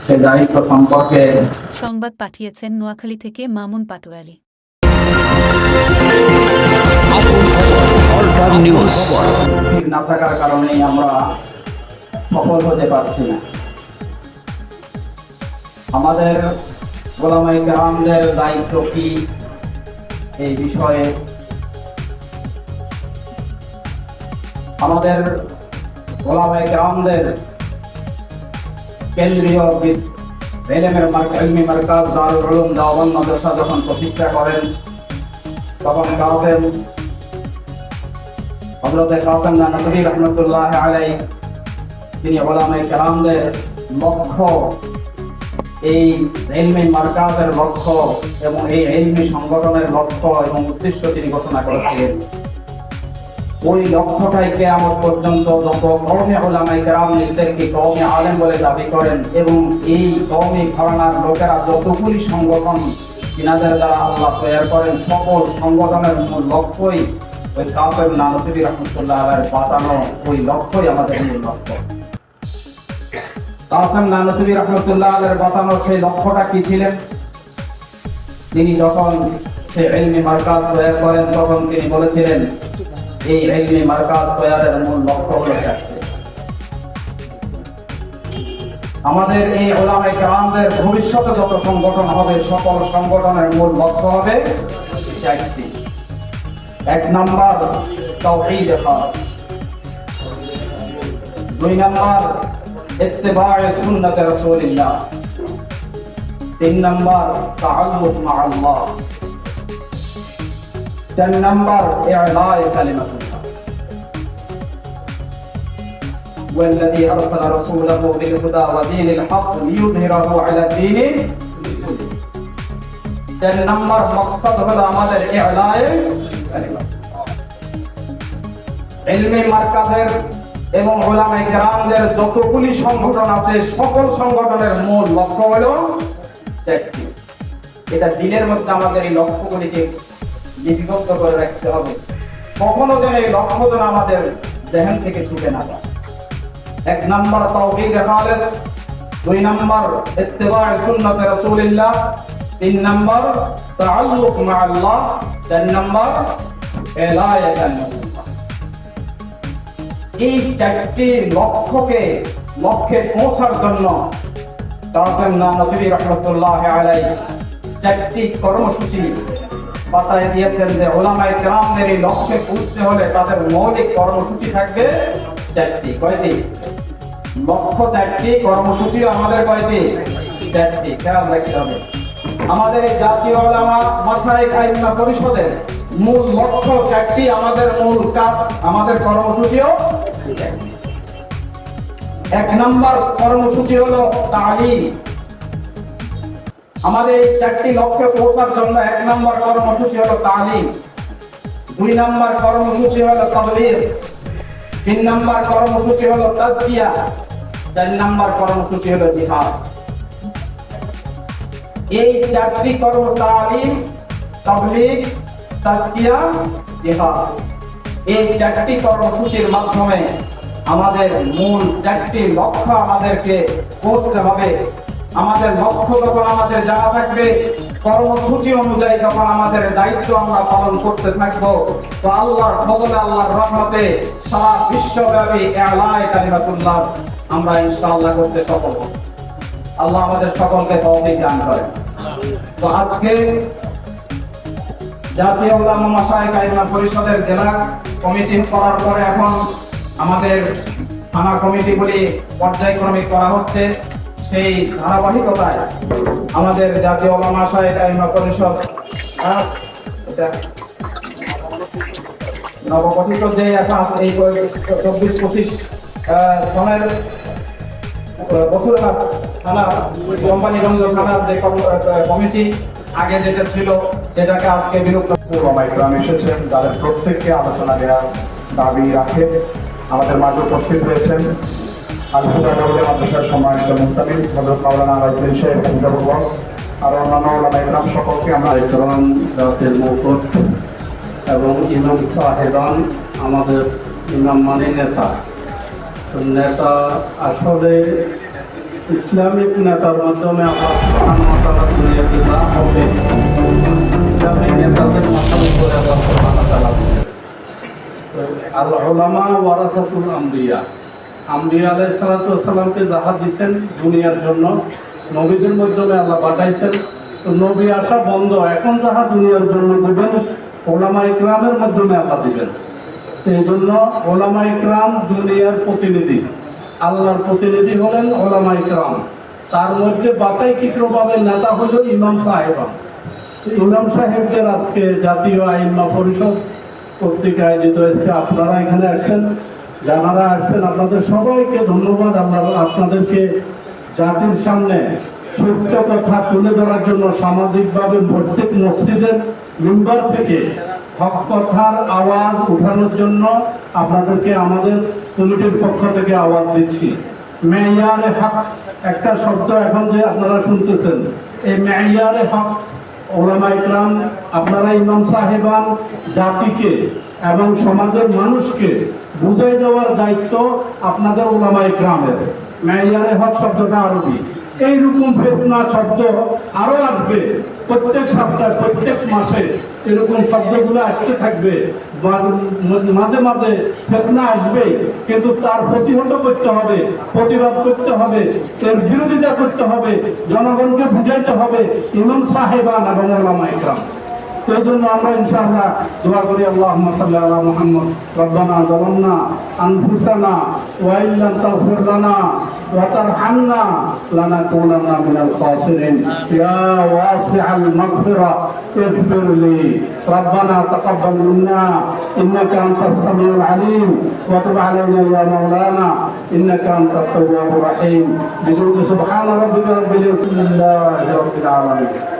সে দায়িত্ব সম্পর্কে সংবাদ পাঠিয়েছেন নোয়াখালী থেকে মামুন পাটোয়ারি। না থাকার কারণেই আমরা সফল হতে পারছি না। আমাদের ওলামায়ে কেরামদের দায়িত্ব কি এই বিষয়ে আমাদের ওলামায়ে কেরামদের কেন্দ্রীয় ইলমি মারকাজ দারুল উলুম দেওবন্দ মাদ্রাসা যখন প্রতিষ্ঠা করেন তখন হযরত কাসেম নানভী রাহমাতুল্লাহ আলাইহি তিনি ওলামায়ে কেরামদের লক্ষ্য, এই ইলমি মারকাজের লক্ষ্য এবং এই ইলমি সংগঠনের লক্ষ্য এবং উদ্দেশ্য তিনি ঘোষণা করেছিলেন। ওই লক্ষ্যটাই কিয়ামত পর্যন্ত যত কওমে উলামায়ে কেরাম নিজেদেরকে কওমে আলেম বলে দাবি করেন এবং এই কওমে ঘরানার লোকেরা যতগুলি সংগঠন যিনাদের দ্বারা আল্লাহ তৈরি করেন, সকল সংগঠনের মূল লক্ষ্যই ওই কাসেম নানভী রাহমাতুল্লাহ আলাইহির বাতানো ওই লক্ষ্যই আমাদের মূল লক্ষ্য। কাসেম নানভী রাহমাতুল্লাহ আলাইহির বাতানো সেই লক্ষ্যটা কি ছিলেন? তিনি যখন সেই ইলমি মারকাজ তৈরি করেন তখন তিনি বলেছিলেন এই ইলমি মারকাজ তৈরির মূল লক্ষ্য হলো চারটি। আমাদের এই উলামায়ে কেরামদের ভবিষ্যতে যত সংগঠন হবে সকল সংগঠনের মূল লক্ষ্য হবে চারটি। এক নাম্বার তাওহীদ খাস, দুই নাম্বার ইত্তিবায়ে সুন্নাত রাসূলিল্লাহ, তিন নাম্বার তাআল্লুক মা আল্লাহ, চার নাম্বার ইলায়ে কালিমাতুল্লাহ। والذي أرسل رسوله بالهدى ودين الحق ليظهره على الدين كله। চার নাম্বার মকসদ হলো আমাদের ইলায়ে কালিমাতুল্লাহ। ইলমি মারকাজের এবং উলামায়ে কেরামদের যতগুলি সংগঠন আছে সকল সংগঠনের মূল লক্ষ্য হলো চারটি। এটা দিনের মধ্যে আমাদের এই লক্ষ্যগুলিকে লিপিবদ্ধ করে রাখতে হবে, কখনো যেন এই লক্ষ্য যেন আমাদের জেহেন থেকে ছুটে না যায়। এক নাম্বার তাওহীদ খালিস, দুই নাম্বার ইত্তিবায়ে সুন্নাত রাসূলিল্লাহ, তিন নাম্বার তাআল্লুক মা আল্লাহ, চার নাম্বার ইলায়ে কালিমাতুল্লাহ। এই চারটি লক্ষ্যে পৌঁছার জন্য কাসেম নানভী রাহমাতুল্লাহ আলাইহি চারটি কর্মসূচি বাতায় দিয়েছেন যে উলামায়ে কেরামদের এই লক্ষ্যে পৌঁছতে হলে তাদের মৌলিক কর্মসূচি থাকবে চারটি। কয়টি? লক্ষ্য চারটি, কর্মসূচি আমাদের কয়টি? চারটি। খেয়াল রাখতে হবে। আমাদের এই জাতীয় উলামা মাশায়েখ আইম্মা পরিষদের মূল লক্ষ্য চারটি, আমাদের মূল কাজ, আমাদের কর্মসূচিও চারটি। এক নাম্বার কর্মসূচি হলো তালিম। আমাদের এই চারটি লক্ষ্যে পৌঁছার জন্য এক নাম্বার কর্মসূচি হলো তালিম, দুই নাম্বার কর্মসূচি হলো তাবলীগ, তিন নাম্বার কর্মসূচি হলো তাজকিয়া, চার নাম্বার কর্মসূচি হলো জিহাদ। এই চারটি কর্ম তালিম, তাবলীগ, তাজকিয়া, জিহাদ, এই চারটি কর্মসূচির মাধ্যমে আমাদের মূল চারটি লক্ষ্য আমাদেরকে পৌঁছতে হবে। আমাদের লক্ষ্য যখন আমাদের জানা থাকবে, কর্মসূচি অনুযায়ী যখন আমাদের দায়িত্ব আমরা পালন করতে থাকবো, তো আল্লাহর ফজলে, আল্লাহর রহমতে সারা বিশ্বব্যাপী ইলায়ে কালিমাতুল্লাহ আমরা ইনশাআল্লাহ করতে সফল হব। আল্লাহ আমাদের সকলকে তৌফিক দান করেন। তো আজকে জাতীয় উলামা মাশায়েখ আইম্মা পরিষদের জেলা কমিটি করার পরে এখন আমাদের থানা কমিটিগুলি পর্যায়ক্রমিক করা হচ্ছে। সেই ধারাবাহিকতায় আমাদের জাতীয় উলামা মাশায়েখ আইম্মা পরিষদ নবগঠিত যে এখন এই 24-25 সনের বছরঘাট থানা, কোম্পানিগঞ্জ থানার যে কমিটি আগে যেটা ছিল সেটাকে আজকে বিলুপ্ত। ওলামায়ে কেরাম এসেছেন, তাদের প্রত্যেককে আলোচনা দেওয়ার দাবি রাখে। আমাদের মাঝে উপস্থিত হয়েছেন আল হুদা মাদ্রাসার সম্মানিত মুফতি হযরত মাওলানা রাইসুল সাহেব হাফিজাহুল্লাহ, আর অন্যান্য ওলামায়ে কেরাম সকলকে আমরা ইকরাম দাওয়াতুল মুফত এবং ইমাম সাহেবান, আমাদের ইমাম মানে নেতা আসলে ইসলামিক নেতার মাধ্যমে আল্লাহ সুবহানাহু ওয়া তাআলা দুনিয়াতে যা হবে ইসলামিক নেতাদের মাথার উপরে আল্লাহ সুবহানাহু ওয়া তাআলা দিবেন। আল উলামা ওয়ারাসাতুল আমবিয়া, আম্বিয়া আলাইহিস সালাতু ওয়াস সালামকে যাহা দিয়েছেন দুনিয়ার জন্য, নবীদের মাধ্যমে আল্লাহ পাঠাইছেন। তো নবী আসা বন্ধ, এখন যাহা দুনিয়ার জন্য দিবেন ওলামা ইকরামের মাধ্যমে আল্লাহ দিবেন। এই জন্য ওলামা ইকরাম দুনিয়ার প্রতিনিধি, আল্লাহর প্রতিনিধি হলেন ওলামা ইকরাম। তার মধ্যে বাছাইকৃতভাবে নেতা হলো ইমাম সাহেবান। ইমাম সাহেবদের আজকে জাতীয় আইম্মা পরিষদ কর্তৃক আয়োজিত হয়েছে। আপনারা এখানে আসছেন, যারা আসছেন আপনাদের সবাইকে ধন্যবাদ। আপনাদেরকে জাতির সামনে সত্য কথা তুলে ধরার জন্য সামাজিকভাবে প্রত্যেক মসজিদের মেম্বার থেকে হক কথার আওয়াজ উঠানোর জন্য আপনাদেরকে আমাদের কমিটির পক্ষ থেকে আওয়াজ দিচ্ছি। মেয়ারে হক একটা শব্দ এখন যে আপনারা শুনতেছেন, এই মেয়ারে হক ওলামা ইকরাম, আপনারা ইমাম সাহেবান জাতিকে এবং সমাজের মানুষকে বুঝাই দেওয়ার দায়িত্ব আপনাদের ওলামা ইকরামের। মেয়ারে হক শব্দটা আরবি। এইরকম ফেতনা শব্দ আরো আসবে প্রত্যেক সপ্তাহে, প্রত্যেক মাসে এরকম শব্দগুলো আসতে থাকবে। মাঝে মাঝে ফেতনা আসবে, কিন্তু তার প্রতিহত করতে হবে, প্রতিবাদ করতে হবে, এর বিরোধিতা করতে হবে, জনগণকে বুঝাইতে হবে ইমাম সাহেবান এবং ওলামা ইকরাম। এই জন্য আমরা ইনশাআল্লাহ দোয়া করি, আল্লাহুম্মা সাল্লি আলা মুহাম্মদ রব্বানা যালামনা আনফুসানা ওয়া ইল্লাম তাগফির লানা ওয়া তারহামনা লানাকুনান্না মিনাল খাসিরিন ইয়া ওয়াসিআল মাগফিরা ইগফির লি রব্বানা তাকাব্বাল মিন্না ইন্নাকা আনতাস সামিউল আলিম ওয়া তুব আলাইনা ইয়া মাওলানা ইন্নাকা আনতাত তাওয়াবুর রহিম বিজুদি সুবহান রাব্বিকা রাব্বিল ইজ্জাতি আম্মা ইয়াসিফুন।